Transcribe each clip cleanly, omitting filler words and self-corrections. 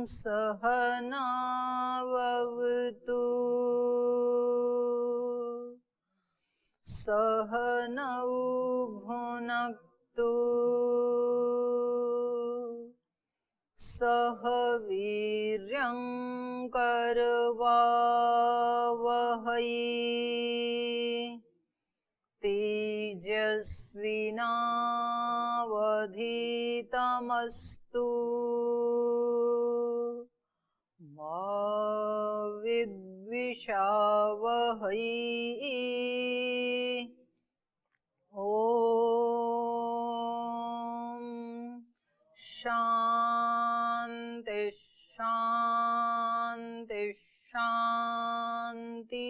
सहनावतु सहनौ भुनक्तु सह वीर्यं करवावहै तेजस्विनावधीतमस्तु मा विद्विषावहै। ओम शांति शांति शांति।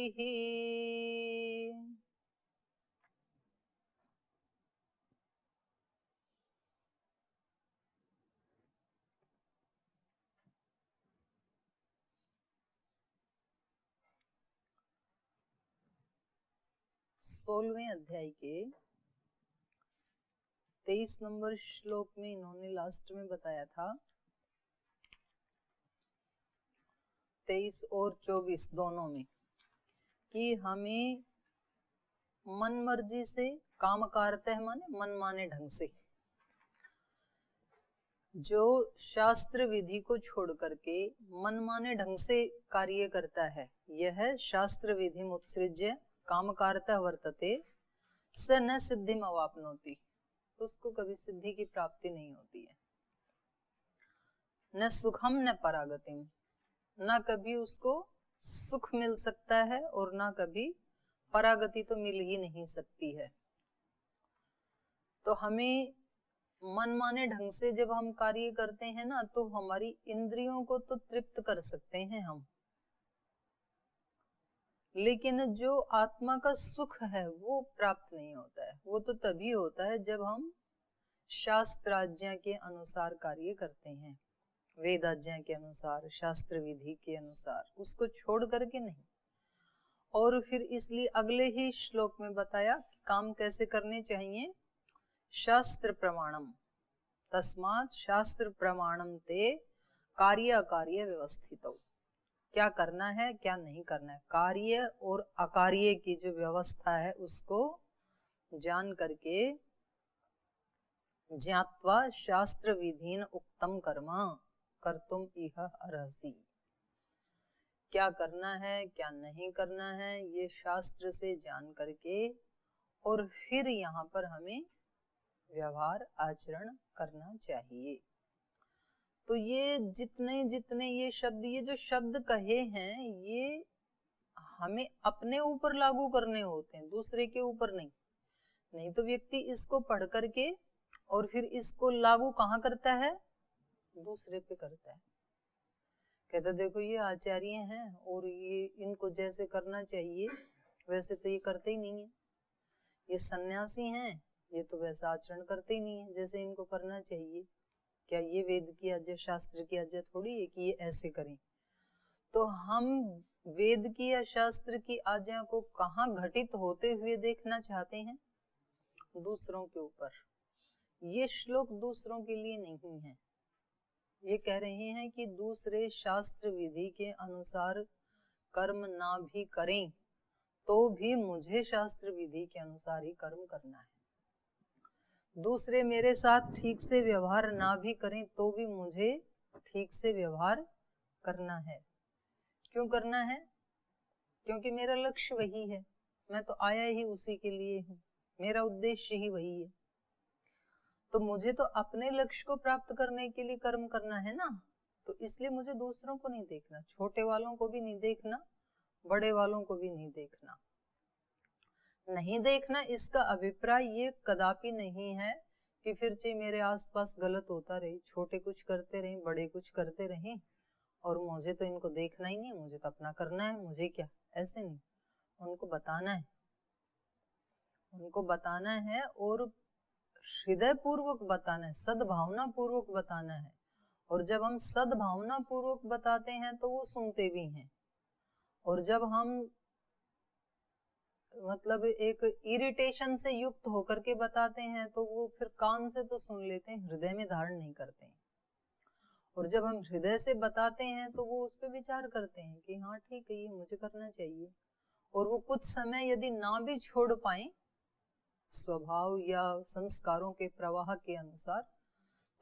16वें अध्याय के 23 नंबर श्लोक में इन्होंने लास्ट में बताया था, 23 और 24 दोनों में, कि हमें मन मर्जी से काम करते हैं, माने मन माने ढंग से, जो शास्त्र विधि को छोड़ करके मन माने ढंग से कार्य करता है, यह शास्त्र विधि मुत्सृज्य काम कारता वर्तते स न सिद्धिम अवाप्नोति, उसको कभी सिद्धि की प्राप्ति नहीं होती है। न सुखम न परागतिम, न कभी उसको सुख मिल सकता है और न कभी परागति तो मिल ही नहीं सकती है। तो हमें मनमाने ढंग से जब हम कार्य करते हैं ना, तो हमारी इंद्रियों को तो तृप्त कर सकते हैं हम, लेकिन जो आत्मा का सुख है वो प्राप्त नहीं होता है। वो तो तभी होता है जब हम शास्त्राज्ञा के अनुसार कार्य करते हैं, वेदाज्ञा के अनुसार, शास्त्र विधि के अनुसार, उसको छोड़ करके नहीं। और फिर इसलिए अगले ही श्लोक में बताया कि काम कैसे करने चाहिए। शास्त्र प्रमाणम तस्मात् शास्त्र प्रमाणम ते कार्य अकार्य व्यवस्थितो, क्या करना है क्या नहीं करना है, कार्य और अकार्य की जो व्यवस्था है उसको जान करके, ज्ञात्वा शास्त्र विधीन उक्तम कर्म कर्तुम इह अर्हसि, क्या करना है क्या नहीं करना है ये शास्त्र से जान करके, और फिर यहाँ पर हमें व्यवहार आचरण करना चाहिए। तो ये जितने जितने ये शब्द, ये जो शब्द कहे हैं, ये हमें अपने ऊपर लागू करने होते हैं, दूसरे के ऊपर नहीं। नहीं तो व्यक्ति इसको पढ़ करके और फिर इसको लागू कहाँ करता है, दूसरे पे करता है। कहता देखो ये आचार्य हैं और ये इनको जैसे करना चाहिए वैसे तो ये करते ही नहीं है, ये सन्यासी हैं ये तो वैसा आचरण करते ही नहीं है जैसे इनको करना चाहिए। क्या ये वेद की आज्ञा, शास्त्र की आज्ञा थोड़ी है कि ये ऐसे करें। तो हम वेद की या शास्त्र की आज्ञा को कहाँ घटित होते हुए देखना चाहते हैं, दूसरों के ऊपर। ये श्लोक दूसरों के लिए नहीं है, ये कह रहे हैं कि दूसरे शास्त्र विधि के अनुसार कर्म ना भी करें तो भी मुझे शास्त्र विधि के अनुसार ही कर्म करना है। दूसरे मेरे साथ ठीक से व्यवहार ना भी करें तो भी मुझे ठीक से व्यवहार करना है। क्यों करना है? क्योंकि मेरा लक्ष्य वही है, मैं तो आया ही उसी के लिए हूँ, मेरा उद्देश्य ही वही है। तो मुझे तो अपने लक्ष्य को प्राप्त करने के लिए कर्म करना है ना, तो इसलिए मुझे दूसरों को नहीं देखना, छोटे वालों को भी नहीं देखना, बड़े वालों को भी नहीं देखना। नहीं देखना इसका अभिप्राय ये कदापि नहीं है कि फिर चाहे मेरे आसपास गलत होता रहे, छोटे कुछ करते रहे बड़े कुछ करते रहे और मुझे तो इनको देखना ही नहीं, मुझे तो अपना करना है, मुझे क्या, ऐसे नहीं। उनको बताना है, उनको बताना है और हृदय पूर्वक बताना है, सद्भावना पूर्वक बताना है। और जब हम सद्भावना पूर्वक बताते हैं तो वो सुनते भी हैं, और जब हम मतलब एक इरिटेशन से युक्त होकर के बताते हैं तो वो फिर कान से तो सुन लेते हैं, हृदय में धारण नहीं करते हैं। और जब हम हृदय से बताते हैं तो वो उस पर विचार करते हैं कि हाँ ठीक है, ये मुझे करना चाहिए। और वो कुछ समय यदि ना भी छोड़ पाए स्वभाव या संस्कारों के प्रवाह के अनुसार,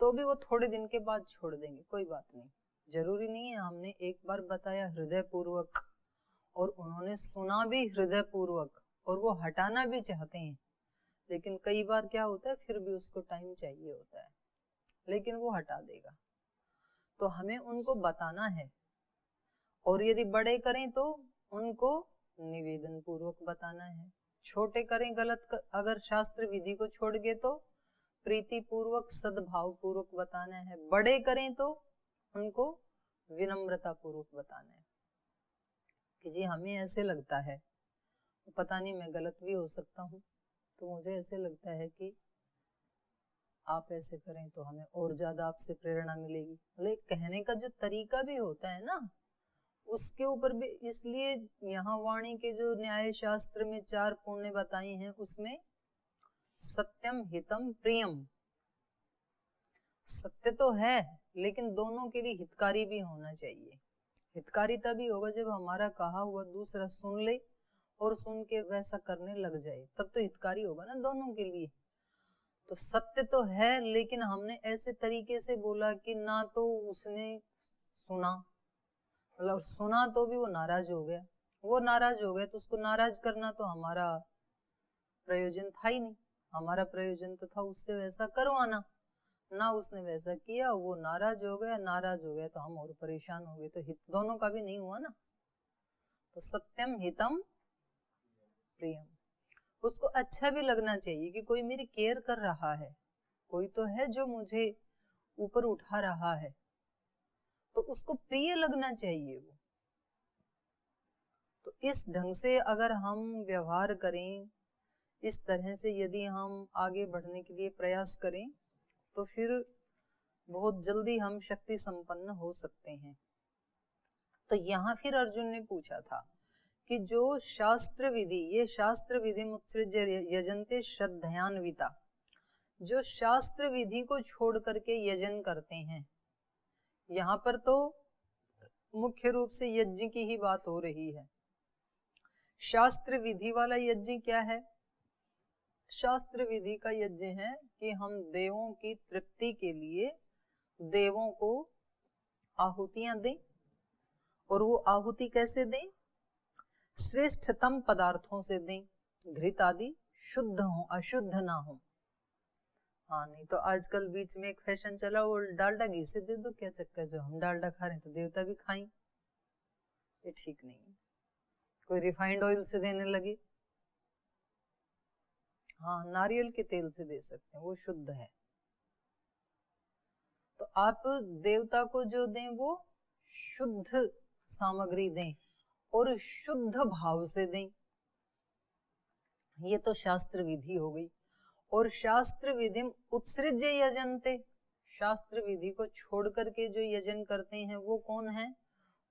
तो भी वो थोड़े दिन के बाद छोड़ देंगे, कोई बात नहीं। जरूरी नहीं है, हमने एक बार बताया हृदय पूर्वक और उन्होंने सुना भी हृदय पूर्वक और वो हटाना भी चाहते हैं, लेकिन कई बार क्या होता है, फिर भी उसको टाइम चाहिए होता है, लेकिन वो हटा देगा। तो हमें उनको बताना है, और यदि बड़े करें तो उनको निवेदन पूर्वक बताना है। छोटे करें अगर शास्त्र विधि को छोड़ गए तो प्रीति पूर्वक सद्भाव पूर्वक बताना है। बड़े करें तो उनको विनम्रता पूर्वक बताना है कि जी हमें ऐसे लगता है, पता नहीं मैं गलत भी हो सकता हूँ, तो मुझे ऐसे लगता है कि आप ऐसे करें तो हमें और ज्यादा आपसे प्रेरणा मिलेगी। लेकिन कहने का जो तरीका भी होता है ना, उसके ऊपर भी, इसलिए यहाँ वाणी के जो न्याय शास्त्र में 4 पुण्य बताई हैं, उसमें सत्यम हितम प्रियम, सत्य तो है लेकिन दोनों के लिए हितकारी भी होना चाहिए। हितकारी तभी होगा जब हमारा कहा हुआ दूसरा सुन ले और सुन के वैसा करने लग जाए, तब तो हितकारी होगा ना दोनों के लिए। तो सत्य तो है लेकिन हमने ऐसे तरीके से बोला कि ना तो उसने सुना, मतलब सुना तो भी वो नाराज हो गया, वो नाराज हो गया तो उसको नाराज करना तो हमारा प्रयोजन था ही नहीं। हमारा प्रयोजन तो था उससे वैसा करवाना, ना उसने वैसा किया, वो नाराज हो गया, नाराज हो गया तो हम और परेशान हो गए, तो हित दोनों का भी नहीं हुआ ना। तो सत्यम हितम प्रियम, उसको अच्छा भी लगना चाहिए कि कोई मेरी केयर कर रहा है, कोई तो है जो मुझे ऊपर उठा रहा है, तो उसको प्रिय लगना चाहिए वो। तो इस ढंग से अगर हम व्यवहार करें, इस तरह से यदि हम आगे बढ़ने के लिए प्रयास करें, तो फिर बहुत जल्दी हम शक्ति संपन्न हो सकते हैं। तो यहाँ फिर अर्जुन ने पूछा था कि जो शास्त्र विधि, ये शास्त्र विधि मुत्सृज यजन्ते श्रद्धयान्विता, जो शास्त्र विधि को छोड़ करके यजन करते हैं, यहाँ पर तो मुख्य रूप से यज्ञ की ही बात हो रही है। शास्त्र विधि वाला यज्ञ क्या है? शास्त्र विधि का यज्ञ है कि हम देवों की तृप्ति के लिए देवों को आहुतियां दें, और वो आहुति कैसे दें? श्रेष्ठतम पदार्थों से दें, घृत आदि शुद्ध हो, अशुद्ध ना हो। हाँ, नहीं तो आजकल बीच में एक फैशन चला, वो डालडा घी से दे दो, क्या चक्कर, जो हम डालडा खा रहे हैं तो देवता भी खाएं, ये ठीक नहीं है। कोई रिफाइंड ऑयल से देने लगे, हाँ नारियल के तेल से दे सकते हैं, वो शुद्ध है। तो आप देवता को जो दें वो शुद्ध सामग्री दें और शुद्ध भाव से दें, ये तो शास्त्र विधि हो गई। और शास्त्र विधि उत्सृज्य यजन्ते, शास्त्र विधि को छोड़ करके जो यजन करते हैं वो कौन है?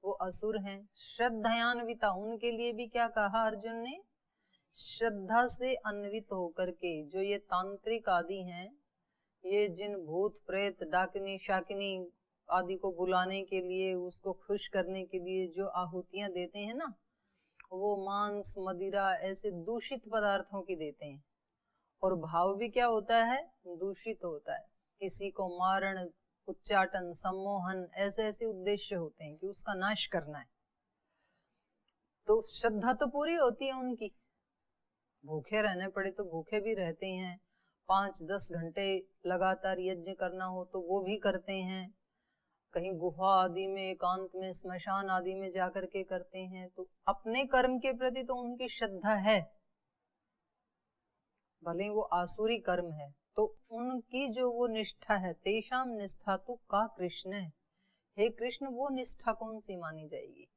वो असुर हैं। श्रद्धयान्विता, उनके लिए भी क्या कहा अर्जुन ने? श्रद्धा से अन्वित होकर के, जो ये तांत्रिक आदि हैं, ये जिन भूत प्रेत डाकिनी शाकिनी आदि को बुलाने के लिए, उसको खुश करने के लिए जो आहुतियां देते हैं ना, वो मांस मदिरा ऐसे दूषित पदार्थों की देते हैं। और भाव भी क्या होता है? दूषित होता है। किसी को मारण, उच्चाटन, सम्मोहन, ऐसे ऐसे उद्देश्य होते हैं कि उसका नाश करना है। तो श्रद्धा तो पूरी होती है उनकी, भूखे रहने पड़े तो भूखे भी रहते हैं, 5-10 घंटे लगातार यज्ञ करना हो तो वो भी करते हैं, कहीं गुफा आदि में, एकांत में, स्मशान आदि में जाकर के करते हैं। तो अपने कर्म के प्रति तो उनकी श्रद्धा है, भले वो आसुरी कर्म है, तो उनकी जो वो निष्ठा है, तेषाम निष्ठा तो का कृष्ण है। हे कृष्ण, वो निष्ठा कौन सी मानी जाएगी?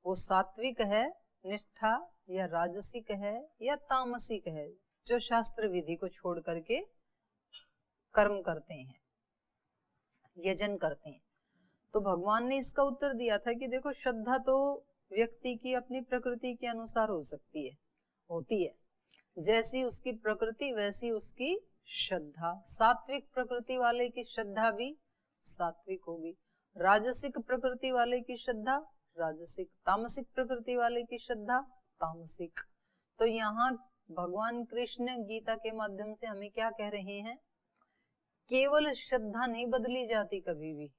वो सात्विक है निष्ठा, या राजसिक है, या तामसिक है, जो शास्त्र विधि को छोड़ करके कर्म करते हैं, यजन करते हैं। तो भगवान ने इसका उत्तर दिया था कि देखो, श्रद्धा तो व्यक्ति की अपनी प्रकृति के अनुसार हो सकती है, होती है, जैसी उसकी प्रकृति वैसी उसकी श्रद्धा। सात्विक प्रकृति वाले की श्रद्धा भी सात्विक होगी। राजसिक प्रकृति वाले की श्रद्धा राजसिक, तामसिक प्रकृति वाले की श्रद्धा तामसिक। तो यहाँ भगवान कृष्ण गीता के माध्यम से हमें क्या कह रहे हैं? केवल श्रद्धा नहीं बदली जाती, कभी भी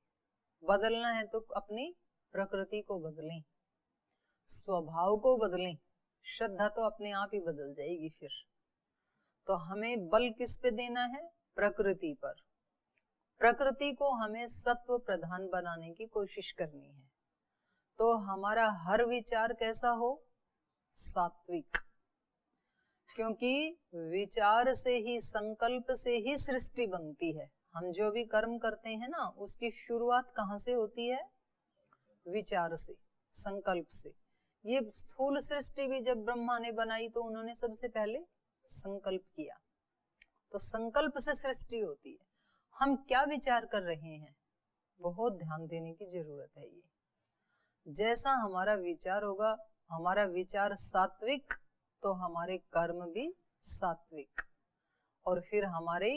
बदलना है तो अपनी प्रकृति को बदलें, स्वभाव को बदलें, श्रद्धा तो अपने आप ही बदल जाएगी फिर। तो हमें बल किस पे देना है? प्रकृति पर। प्रकृति को हमें सत्व प्रधान बनाने की कोशिश करनी है। तो हमारा हर विचार कैसा हो? सात्विक। क्योंकि विचार से ही, संकल्प से ही सृष्टि बनती है। हम जो भी कर्म करते हैं ना, उसकी शुरुआत कहाँ से होती है? विचार से, संकल्प से। ये स्थूल सृष्टि भी जब ब्रह्मा ने बनाई तो उन्होंने सबसे पहले संकल्प किया। तो संकल्प से सृष्टि होती है। हम क्या विचार कर रहे हैं, बहुत ध्यान देने की जरूरत है। ये जैसा हमारा विचार होगा, हमारा विचार सात्विक, तो हमारे कर्म भी सात्विक, और फिर हमारे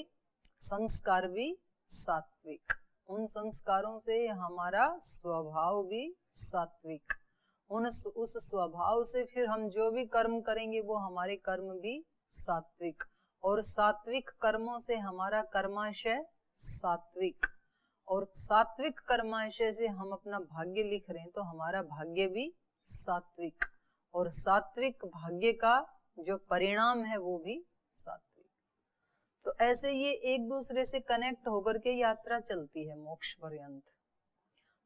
संस्कार भी सात्विक। उन संस्कारों से हमारा स्वभाव भी सात्विक। उस स्वभाव से फिर हम जो भी कर्म करेंगे वो हमारे कर्म भी सात्विक, और सात्विक कर्मों से हमारा कर्माशय सात्विक, और सात्विक कर्माशय से हम अपना भाग्य लिख रहे हैं तो हमारा भाग्य भी सात्विक, और सात्विक भाग्य का जो परिणाम है वो भी सात्विक। तो ऐसे ये एक दूसरे से कनेक्ट होकर के यात्रा चलती है मोक्ष पर्यंत।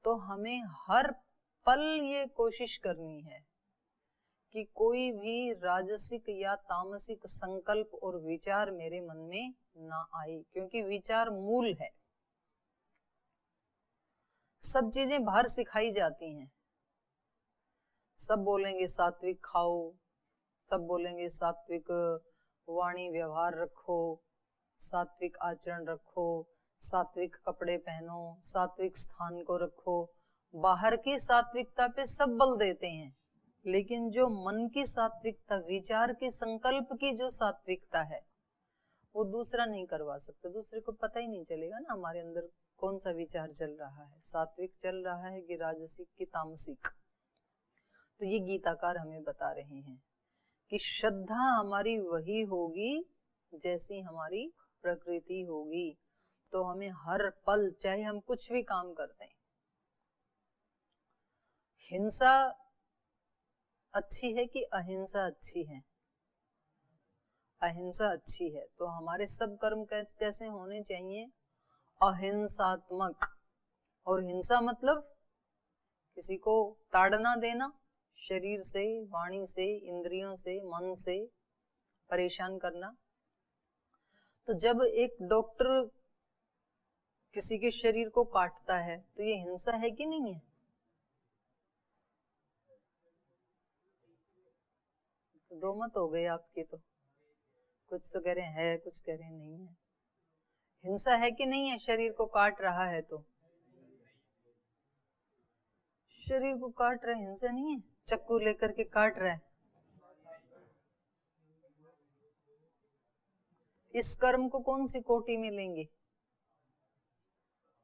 तो हमें हर पल ये कोशिश करनी है कि कोई भी राजसिक या तामसिक संकल्प और विचार मेरे मन में ना आए, क्योंकि विचार मूल है। सब चीजें बाहर सिखाई जाती हैं। सब बोलेंगे सात्विक खाओ, सब बोलेंगे सात्विक वाणी व्यवहार रखो, सात्विक आचरण रखो, सात्विक कपड़े पहनो, सात्विक स्थान को रखो। बाहर की सात्विकता पे सब बल देते हैं, लेकिन जो मन की सात्विकता, विचार के संकल्प की जो सात्विकता है, वो दूसरा नहीं करवा सकता। दूसरे को पता ही नहीं चलेगा ना हमारे अंदर कौन सा विचार चल रहा है, सात्विक चल रहा है कि राजसिक कि तामसिक। तो ये गीताकार हमें बता रहे हैं कि श्रद्धा हमारी वही होगी जैसी हमारी प्रकृति होगी। तो हमें हर पल, चाहे हम कुछ भी काम करते हैं, हिंसा अच्छी है कि अहिंसा अच्छी है? अहिंसा अच्छी है। तो हमारे सब कर्म कैसे होने चाहिए? अहिंसात्मक। और हिंसा मतलब किसी को ताड़ना देना, शरीर से, वाणी से, इंद्रियों से, मन से परेशान करना। तो जब एक डॉक्टर किसी के शरीर को काटता है तो ये हिंसा है कि नहीं है? तो दो मत हो गए आपके। तो कुछ तो कह रहे हैं, कुछ कह रहे नहीं है। हिंसा है कि नहीं है? शरीर को काट रहा है तो शरीर को काट रहा है, हिंसा नहीं है? चाकू लेकर के काट रहा है, इस कर्म को कौन सी कोटि में लेंगे?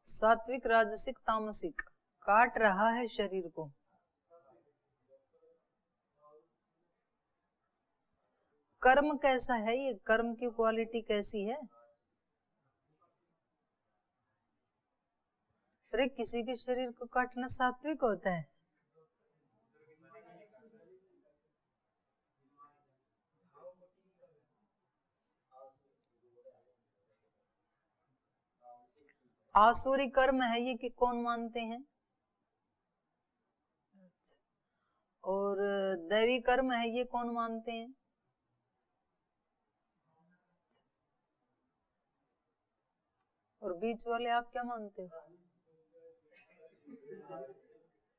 सात्विक, राजसिक, तामसिक। काट रहा है शरीर को। कर्म कैसा है? ये कर्म की क्वालिटी कैसी है? अरे किसी के शरीर को काटना सात्विक होता है? आसुरी कर्म है ये कि कौन मानते हैं? और दैवी कर्म है ये कौन मानते हैं? और बीच वाले आप क्या मानते हो?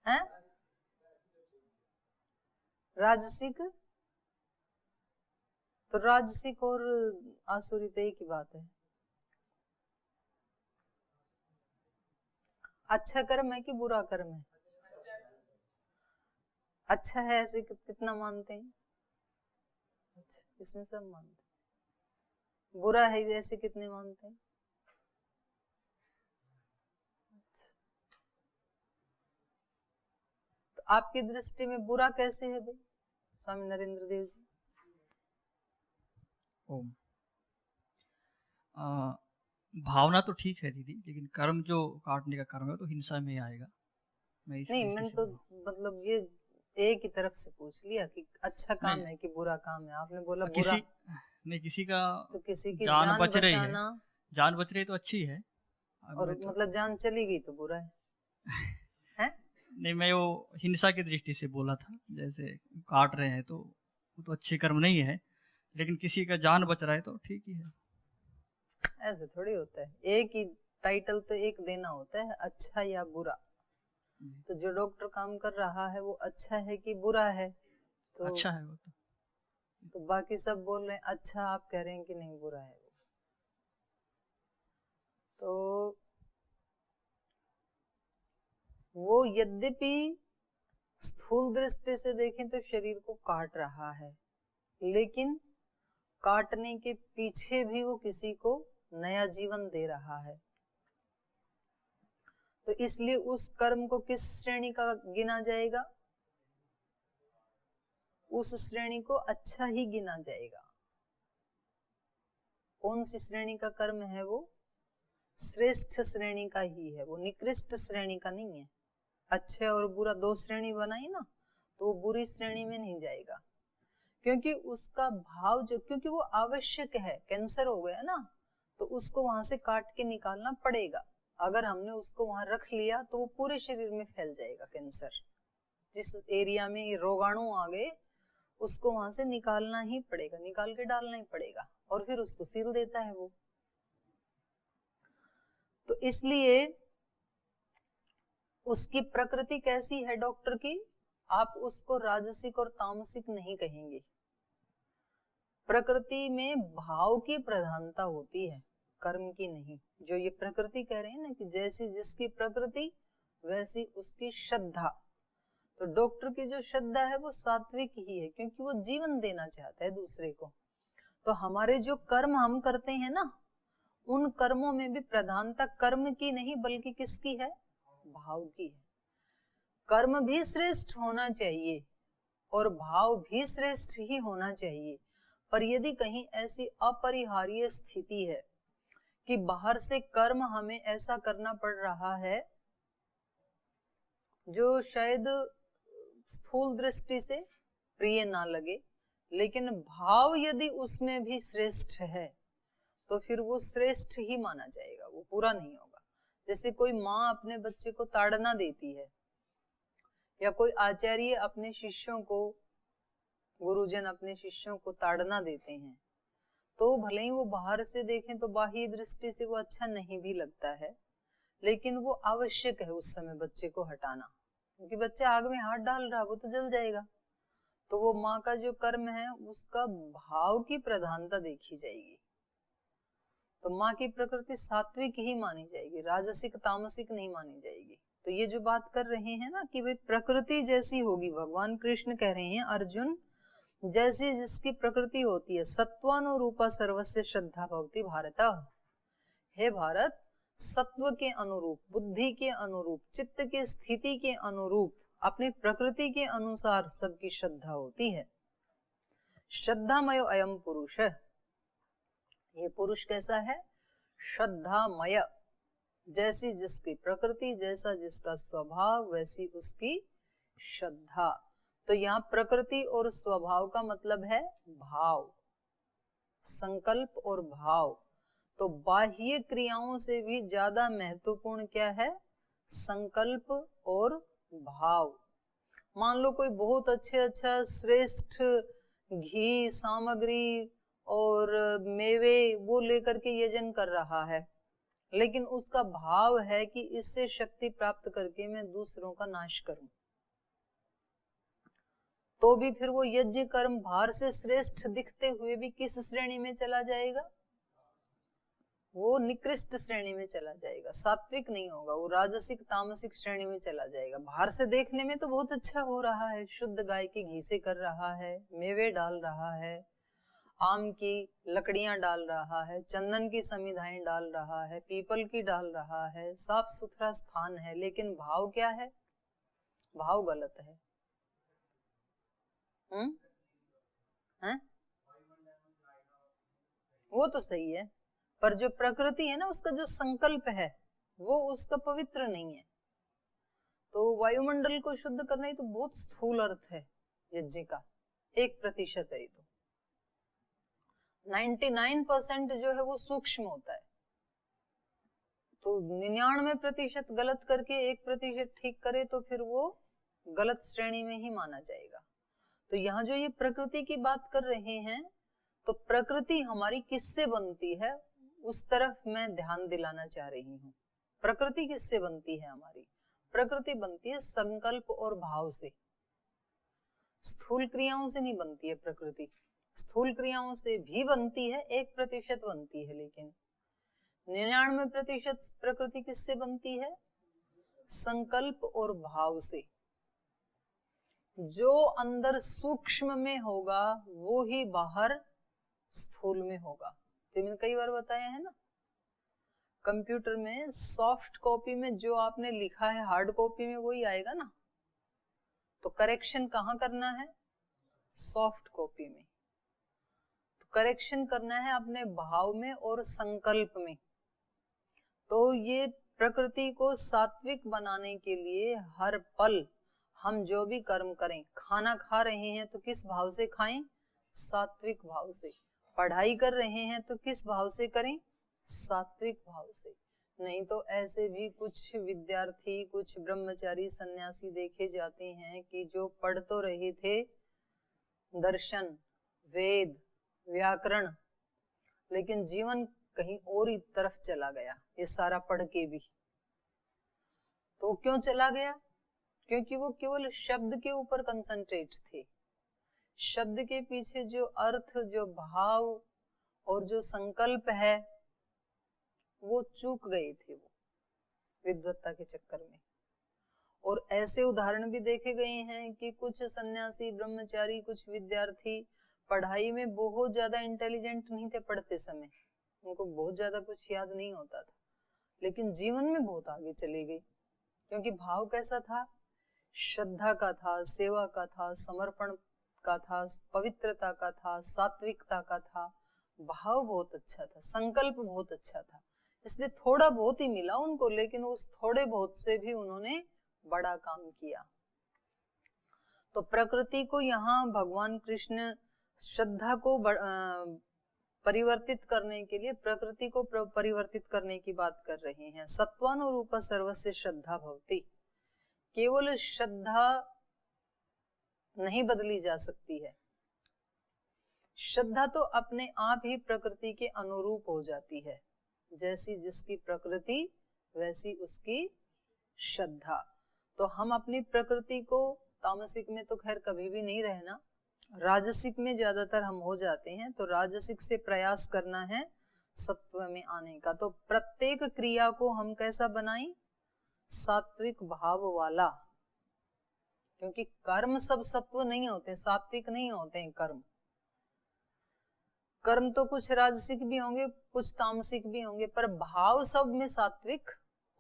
हैं? राजसिक। तो राजसिक और आसुरी तो एक ही बात है। अच्छा कर्म है कि बुरा कर्म है? अच्छा है ऐसे कितना मानते हैं? अच्छा, इसमें सब मानते हैं। बुरा है ऐसे कितने मानते हैं? आपकी दृष्टि में बुरा कैसे है भाई स्वामी नरेंद्र देव जी? ओम। भावना तो ठीक है दीदी, लेकिन कर्म जो काटने का कर्म है तो हिंसा में ही आएगा। मैं इस नहीं, दृष्टि मैंने से तो बोला। मतलब ये एक ही तरफ से पूछ लिया कि अच्छा काम नहीं, है कि बुरा काम है। आपने बोला बुरा, किसी नहीं, किसी का तो किसी की जान जान बच रही है, बचाना, जान बच रही तो अच्छी है। अब और मैं तो मतलब जान चली गई तो बुरा है? नहीं, मैं वो हिंसा की दृष्टि से बोला था, जैसे काट रहे हैं तो वो तो अच्छे कर्म नहीं है, लेकिन किसी का जान बच रहा है तो ठीक ही है। ऐसे थोड़ी होता है, एक ही टाइटल तो एक देना होता है, अच्छा या बुरा। तो जो डॉक्टर काम कर रहा है वो अच्छा है कि बुरा है? तो अच्छा है वो तो बाकी सब बोल रहे हैं अच्छा, आप कह रहे हैं कि नहीं बुरा है तो वो यद्यपि स्थूल दृष्टि से देखें तो शरीर को काट रहा है, लेकिन काटने के पीछे भी वो किसी को नया जीवन दे रहा है। तो इसलिए उस कर्म को किस श्रेणी का गिना जाएगा? उस श्रेणी को अच्छा ही गिना जाएगा। कौन सी श्रेणी का कर्म है वो? श्रेष्ठ श्रेणी का ही है, वो निकृष्ट श्रेणी का नहीं है। अच्छे और बुरा दो श्रेणी बनाई ना, तो वो बुरी श्रेणी में नहीं जाएगा, क्योंकि उसका भाव जो, क्योंकि वो आवश्यक है। कैंसर हो गया ना, तो उसको वहां से काट के निकालना पड़ेगा। अगर हमने उसको वहां रख लिया तो वो पूरे शरीर में फैल जाएगा कैंसर। जिस एरिया में रोगाणु आ गए उसको वहां से निकालना ही पड़ेगा, निकाल के डालना ही पड़ेगा, और फिर उसको सील देता है वो। तो इसलिए उसकी प्रकृति कैसी है डॉक्टर की? आप उसको राजसिक और तामसिक नहीं कहेंगे। प्रकृति में भाव की प्रधानता होती है, कर्म की नहीं। जो ये प्रकृति कह रहे हैं ना कि जैसी जिसकी प्रकृति वैसी उसकी श्रद्धा, तो डॉक्टर की जो श्रद्धा है वो सात्विक ही है, क्योंकि वो जीवन देना चाहता है दूसरे को। तो हमारे जो कर्म हम करते हैं ना, उन कर्मों में भी प्रधानता कर्म की नहीं बल्कि किसकी है? भाव की है। कर्म भी श्रेष्ठ होना चाहिए और भाव भी श्रेष्ठ ही होना चाहिए, पर यदि कहीं ऐसी अपरिहार्य स्थिति है कि बाहर से कर्म हमें ऐसा करना पड़ रहा है जो शायद स्थूल दृष्टि से प्रिय ना लगे, लेकिन भाव यदि उसमें भी श्रेष्ठ है तो फिर वो श्रेष्ठ ही माना जाएगा, वो पूरा नहीं होगा। जैसे कोई माँ अपने बच्चे को ताड़ना देती है, या कोई आचार्य अपने शिष्यों को, गुरुजन अपने शिष्यों को ताड़ना देते हैं, तो भले ही वो बाहर से देखें तो बाह्य दृष्टि से वो अच्छा नहीं भी लगता है, लेकिन वो आवश्यक है उस समय बच्चे को हटाना, क्योंकि बच्चा आग में हाथ डाल रहा वो तो जल जाएगा। तो वो माँ का जो कर्म है उसका भाव की प्रधानता देखी जाएगी। तो माँ की प्रकृति सात्विक ही मानी जाएगी, राजसिक तामसिक नहीं मानी जाएगी। तो ये जो बात कर रहे हैं ना कि भाई प्रकृति जैसी होगी, भगवान कृष्ण कह रहे हैं अर्जुन जैसी जिसकी प्रकृति होती है, सत्वानुरूपा सर्वस्य श्रद्धा भवति भारत। हे भारत, सत्व के अनुरूप, बुद्धि के अनुरूप, चित्त के स्थिति के अनुरूप, अपनी प्रकृति के अनुसार सबकी श्रद्धा होती है। श्रद्धामय अयम पुरुष है। ये पुरुष कैसा है? श्रद्धामय, जैसी जिसकी प्रकृति, जैसा जिसका स्वभाव, वैसी उसकी श्रद्धा। तो यहाँ प्रकृति और स्वभाव का मतलब है भाव, संकल्प और भाव। तो बाह्य क्रियाओं से भी ज्यादा महत्वपूर्ण क्या है? संकल्प और भाव। मान लो कोई बहुत अच्छा श्रेष्ठ घी, सामग्री और मेवे वो लेकर के यजन कर रहा है, लेकिन उसका भाव है कि इससे शक्ति प्राप्त करके मैं दूसरों का नाश करूं, तो भी फिर वो यज्ञ कर्म बाहर से श्रेष्ठ दिखते हुए भी किस श्रेणी में चला जाएगा? वो निकृष्ट श्रेणी में चला जाएगा, सात्विक नहीं होगा, वो राजसिक तामसिक श्रेणी में चला जाएगा। बाहर से देखने में तो बहुत अच्छा हो रहा है, शुद्ध गाय के घी से कर रहा है, मेवे डाल रहा है, आम की लकड़ियां डाल रहा है, चंदन की समिधाएं डाल रहा है, पीपल की डाल रहा है, साफ सुथरा स्थान है, लेकिन भाव क्या है? भाव गलत है। हैं? वो तो सही है, पर जो प्रकृति है ना उसका जो संकल्प है वो उसका पवित्र नहीं है। तो वायुमंडल को शुद्ध करना ही तो बहुत स्थूल अर्थ है यज्ञ का, 1% है ये तो। 99% जो है वो सूक्ष्म होता है, तो 99% गलत करके 1% ठीक करे तो फिर वो गलत श्रेणी में ही माना जाएगा। तो यहाँ जो ये प्रकृति की बात कर रहे हैं, तो प्रकृति हमारी किससे बनती है उस तरफ मैं ध्यान दिलाना चाह रही हूँ। प्रकृति किससे बनती है हमारी? प्रकृति बनती है संकल्प और भाव से, स्थूल क्रियाओं से नहीं बनती है प्रकृति। स्थूल क्रियाओं से भी बनती है, 1% बनती है, लेकिन 99% प्रकृति किससे बनती है? संकल्प और भाव से। जो अंदर सूक्ष्म में होगा वो ही बाहर स्थूल में होगा। तो मैंने कई बार बताया है ना, कंप्यूटर में सॉफ्ट कॉपी में जो आपने लिखा है हार्ड कॉपी में वही आएगा ना। तो करेक्शन कहाँ करना है? सॉफ्ट कॉपी में। तो करेक्शन करना है अपने भाव में और संकल्प में। तो ये प्रकृति को सात्विक बनाने के लिए हर पल हम जो भी कर्म करें, खाना खा रहे हैं तो किस भाव से खाएं? सात्विक भाव से। पढ़ाई कर रहे हैं तो किस भाव से करें? सात्विक भाव से। नहीं तो ऐसे भी कुछ विद्यार्थी, कुछ ब्रह्मचारी सन्यासी देखे जाते हैं कि जो पढ़ तो रहे थे दर्शन, वेद, व्याकरण, लेकिन जीवन कहीं और ही तरफ चला गया, ये सारा पढ़ के भी। तो क्यों चला गया? क्योंकि वो केवल शब्द के ऊपर कंसंट्रेट थे। शब्द के पीछे जो अर्थ, जो भाव और जो संकल्प है वो चूक गए थे वो विद्वत्ता के चक्कर में। और ऐसे उदाहरण भी देखे गए हैं कि कुछ सन्यासी, ब्रह्मचारी, कुछ विद्यार्थी पढ़ाई में बहुत ज्यादा इंटेलिजेंट नहीं थे पढ़ते समय, उनको बहुत ज्यादा कुछ याद नहीं होता था, लेकिन जीवन में बहुत आगे चले गए। क्योंकि भाव कैसा था? श्रद्धा का था, सेवा का था, समर्पण का था, पवित्रता का था, सात्विकता का था। भाव बहुत अच्छा था, संकल्प बहुत अच्छा था, इसलिए थोड़ा बहुत ही मिला उनको, लेकिन उस थोड़े बहुत से भी उन्होंने बड़ा काम किया। तो प्रकृति को यहाँ भगवान कृष्ण श्रद्धा को परिवर्तित करने के लिए, प्रकृति को परिवर्तित करने की बात कर रहे हैं। सत्वानुरूपा सर्वस्य श्रद्धा भवति। केवल श्रद्धा नहीं बदली जा सकती है, श्रद्धा तो अपने आप ही प्रकृति के अनुरूप हो जाती है। जैसी जिसकी प्रकृति वैसी उसकी श्रद्धा। तो हम अपनी प्रकृति को, तामसिक में तो खैर कभी भी नहीं रहना, राजसिक में ज्यादातर हम हो जाते हैं, तो राजसिक से प्रयास करना है सत्व में आने का। तो प्रत्येक क्रिया को हम कैसा बनाएं? सात्विक भाव वाला। क्योंकि कर्म सब सत्व नहीं होते, सात्विक नहीं होते हैं कर्म। कर्म तो कुछ राजसिक भी होंगे, कुछ तामसिक भी होंगे, पर भाव सब में सात्विक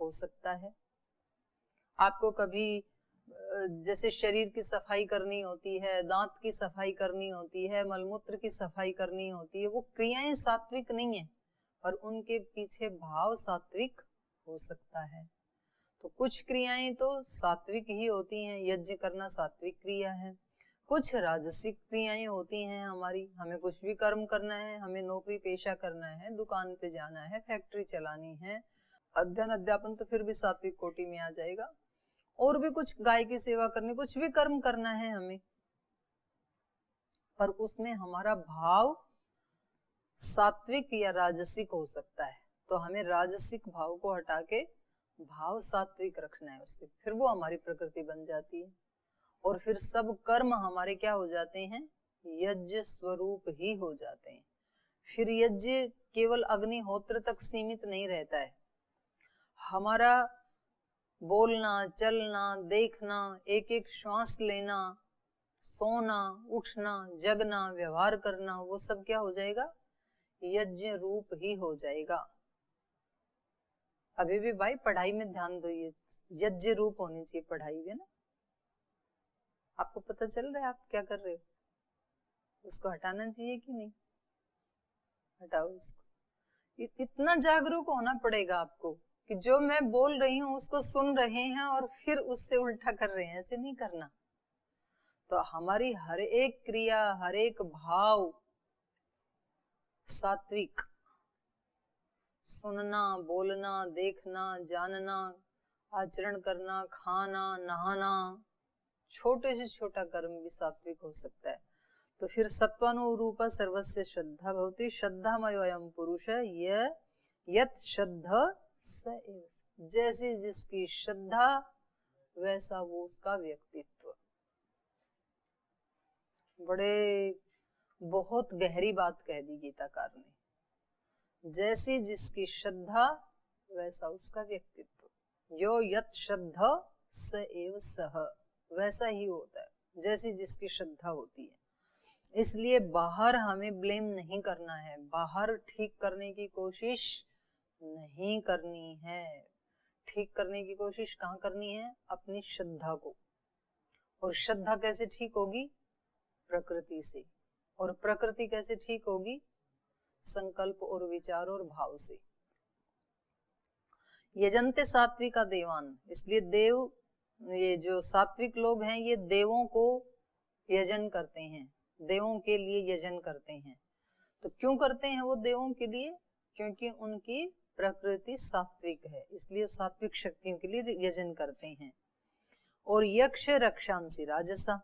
हो सकता है। आपको कभी जैसे शरीर की सफाई करनी होती है, दांत की सफाई करनी होती है, मलमूत्र की सफाई करनी होती है, वो क्रियाएं सात्विक नहीं है, पर उनके पीछे भाव सात्विक हो सकता है। तो कुछ क्रियाएं तो सात्विक ही होती हैं, यज्ञ करना सात्विक क्रिया है। कुछ राजसिक क्रियाएं होती हैं हमारी, हमें कुछ भी कर्म करना है, हमें नौकरी पेशा करना है, दुकान पे जाना है, फैक्ट्री चलानी है, अध्ययन अध्यापन तो फिर भी सात्विक कोटि में आ जाएगा। और भी कुछ, गाय की सेवा करनी, कुछ भी कर्म करना है हमें, पर उसमें हमारा भाव सात्विक या राजसिक हो सकता है। तो हमें राजसिक भाव को हटा के भाव सात्विक रखना है उसके, फिर वो हमारी प्रकृति बन जाती है। और फिर सब कर्म हमारे क्या हो जाते हैं? यज्ञ स्वरूप ही हो जाते हैं। फिर यज्ञ केवल अग्निहोत्र तक सीमित नहीं रहता है। हमारा बोलना, चलना, देखना, एक एक श्वास लेना, सोना, उठना, जगना, व्यवहार करना, वो सब क्या हो जाएगा? यज्ञ रूप ही हो जाएगा। अभी भी भाई पढ़ाई में ध्यान दो, ये यज्ञ रूप होनी चाहिए पढ़ाई में ना। आपको पता चल रहा है आप क्या कर रहे हो? उसको हटाना चाहिए कि नहीं? हटाओ उसको। इतना जागरूक होना पड़ेगा आपको कि जो मैं बोल रही हूँ उसको सुन रहे हैं और फिर उससे उल्टा कर रहे हैं, ऐसे नहीं करना। तो हमारी हर एक क्रिया, हर एक भाव सात्विक, सुनना, बोलना, देखना, जानना, आचरण करना, खाना, नहाना, छोटे से छोटा कर्म भी सात्विक हो सकता है। तो फिर सत्वानुरूपा सर्वस्य श्रद्धा भवति, श्रद्धामयोऽयं पुरुषः यत् श्रद्धा स एव। जैसे जिसकी श्रद्धा वैसा वो उसका व्यक्तित्व। बड़े बहुत गहरी बात कह दी गीताकार ने। जैसी जिसकी श्रद्धा वैसा उसका व्यक्तित्व। यो यत् श्रद्धा स एव सः, वैसा ही होता है जैसी जिसकी श्रद्धा होती है। इसलिए बाहर हमें ब्लेम नहीं करना है, बाहर ठीक करने की कोशिश नहीं करनी है। ठीक करने की कोशिश कहाँ करनी है? अपनी श्रद्धा को। और श्रद्धा कैसे ठीक होगी? प्रकृति से। और प्रकृति कैसे ठीक होगी? संकल्प और विचार और भाव से। यजन्ते सात्विका देवान, इसलिए देव, ये जो सात्विक लोग हैं ये देवों को यजन करते हैं, देवों के लिए यजन करते हैं। तो क्यों करते हैं वो देवों के लिए? क्योंकि उनकी प्रकृति सात्विक है, इसलिए सात्विक शक्तियों के लिए यजन करते हैं। और यक्ष रक्षांसी राजसा,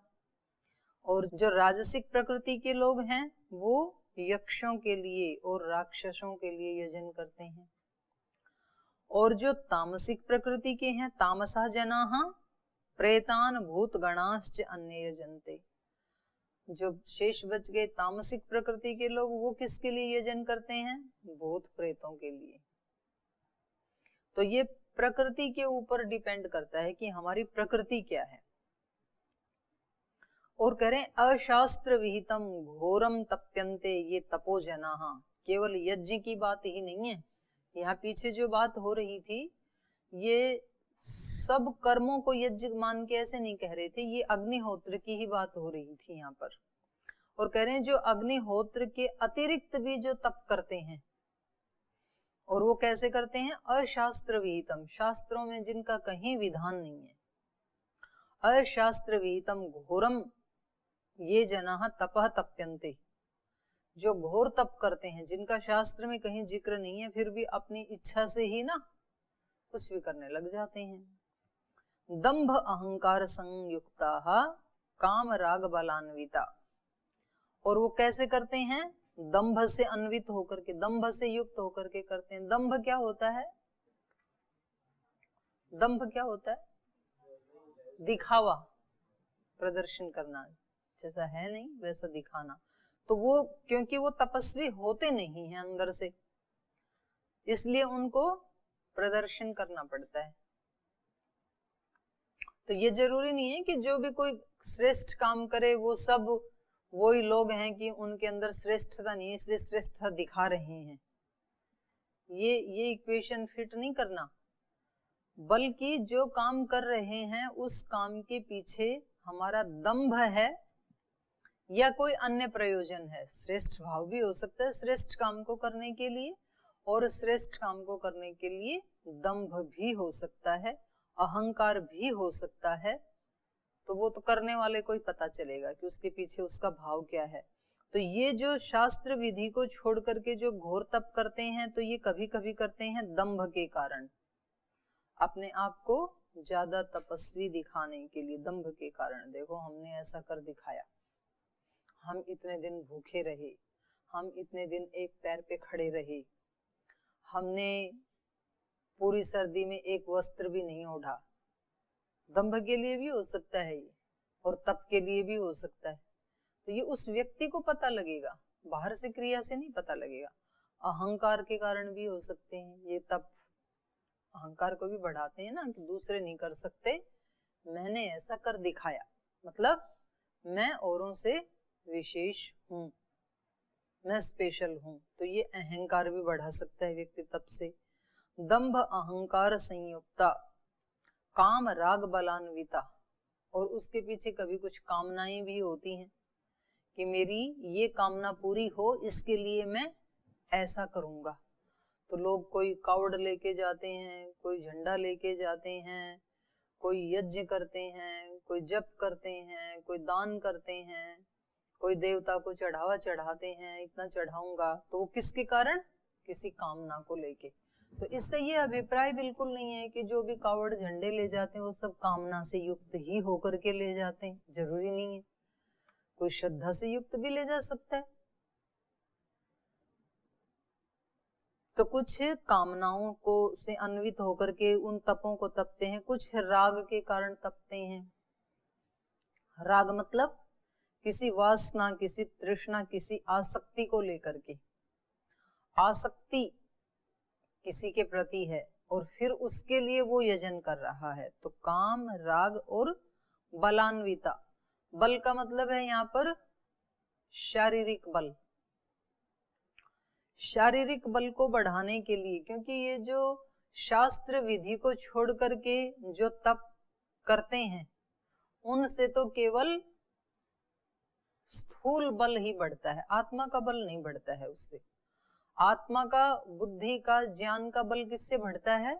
और जो राजसिक प्रकृति के लोग हैं वो यक्षों के लिए और राक्षसों के लिए यजन करते हैं। और जो तामसिक प्रकृति के हैं, तामसा जनाः प्रेतान भूत गणाश्च अन्य यजन्ते, जो शेष बच गए तामसिक प्रकृति के लोग, वो किसके लिए यजन करते हैं? भूत प्रेतों के लिए। तो ये प्रकृति के ऊपर डिपेंड करता है कि हमारी प्रकृति क्या है। और कह रहे हैं अशास्त्र विहितम घोरम तप्यन्ते ये तपोजनाः, केवल यज्ञ की बात ही नहीं है। यहाँ पीछे जो बात हो रही थी ये सब कर्मों को यज्ञ मान के ऐसे नहीं कह रहे थे, ये अग्निहोत्र की ही बात हो रही थी यहाँ पर। और कह रहे हैं जो अग्निहोत्र के अतिरिक्त भी जो तप करते हैं, और वो कैसे करते हैं? अशास्त्र विहितम, शास्त्रों में जिनका कहीं विधान नहीं है। अशास्त्र विहितम घोरम ये जनाः तपः तप्यन्ते, जो घोर तप करते हैं, जिनका शास्त्र में कहीं जिक्र नहीं है, फिर भी अपनी इच्छा से ही ना कुछ भी करने लग जाते हैं। दंभ अहंकार संयुक्ताः काम राग बलान्विता, और वो कैसे करते हैं? दंभ से अन्वित होकर के, दंभ से युक्त होकर के करते हैं। दंभ क्या होता है? दंभ क्या होता है? दिखावा, प्रदर्शन करना, जैसा है नहीं वैसा दिखाना। तो वो क्योंकि वो तपस्वी होते नहीं हैं अंदर से, इसलिए उनको प्रदर्शन करना पड़ता है। तो ये जरूरी नहीं है कि जो भी कोई श्रेष्ठ काम करे वो सब वही लोग हैं कि उनके अंदर श्रेष्ठता नहीं है इसलिए श्रेष्ठता दिखा रहे हैं। ये इक्वेशन फिट नहीं करना, बल्कि जो काम कर रहे हैं उस काम के पीछे हमारा दंभ है या कोई अन्य प्रयोजन है। श्रेष्ठ भाव भी हो सकता है श्रेष्ठ काम को करने के लिए, और श्रेष्ठ काम को करने के लिए दंभ भी हो सकता है, अहंकार भी हो सकता है। तो वो तो करने वाले को ही पता चलेगा कि उसके पीछे उसका भाव क्या है। तो ये जो शास्त्र विधि को छोड़ करके जो घोर तप करते हैं, तो ये कभी कभी करते हैं दंभ के कारण, अपने आप को ज्यादा तपस्वी दिखाने के लिए, दंभ के कारण। देखो हमने ऐसा कर दिखाया, हम इतने दिन भूखे रहे, हम इतने दिन एक पैर पे खड़े रहे, हमने पूरी सर्दी में एक वस्त्र भी नहीं ओढ़ा। दंभ के लिए भी हो सकता है ये, और तप के लिए भी हो सकता है। तो ये उस व्यक्ति को पता लगेगा, बाहर से क्रिया से नहीं पता लगेगा। अहंकार के कारण भी हो सकते हैं ये तप, अहंकार को भी बढ़ाते हैं ना कि दूसरे नहीं कर सकते, मैंने ऐसा कर दिखाया, मतलब मैं औरों से विशेष हूँ, मैं स्पेशल हूँ। तो ये अहंकार भी बढ़ा सकता है व्यक्ति तप से। दंभ अहंकार संयुक्ता काम राग बलान्विता, और उसके पीछे कभी कुछ कामनाएं भी होती हैं कि मेरी ये कामना पूरी हो, इसके लिए मैं ऐसा करूंगा। तो लोग कोई कावड़ लेके जाते हैं, कोई झंडा लेके जाते हैं, कोई यज्ञ करते हैं, कोई जप करते हैं, कोई दान करते हैं, कोई देवता को चढ़ावा चढ़ाते हैं, इतना चढ़ाऊंगा, तो वो किसके कारण? किसी कामना को लेके। तो इसका ये अभिप्राय बिल्कुल नहीं है कि जो भी कावड़ झंडे ले जाते हैं वो सब कामना से युक्त ही होकर के ले जाते हैं, जरूरी नहीं है, कोई श्रद्धा से युक्त भी ले जा सकता है। तो कुछ कामनाओं को से अन्वित होकर के उन तपों को तपते हैं, कुछ राग के कारण तपते हैं। राग मतलब किसी वासना, किसी तृष्णा, किसी आसक्ति को लेकर के, आसक्ति किसी के प्रति है और फिर उसके लिए वो यजन कर रहा है। तो काम, राग और बलान्विता, बल का मतलब है यहाँ पर शारीरिक बल, शारीरिक बल को बढ़ाने के लिए, क्योंकि ये जो शास्त्र विधि को छोड़ करके जो तप करते हैं उनसे तो केवल स्थूल बल ही बढ़ता है, आत्मा का बल नहीं बढ़ता है उससे। आत्मा का, बुद्धि का, ज्ञान का बल किससे बढ़ता है?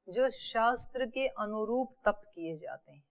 जो शास्त्र के अनुरूप तप किए जाते हैं,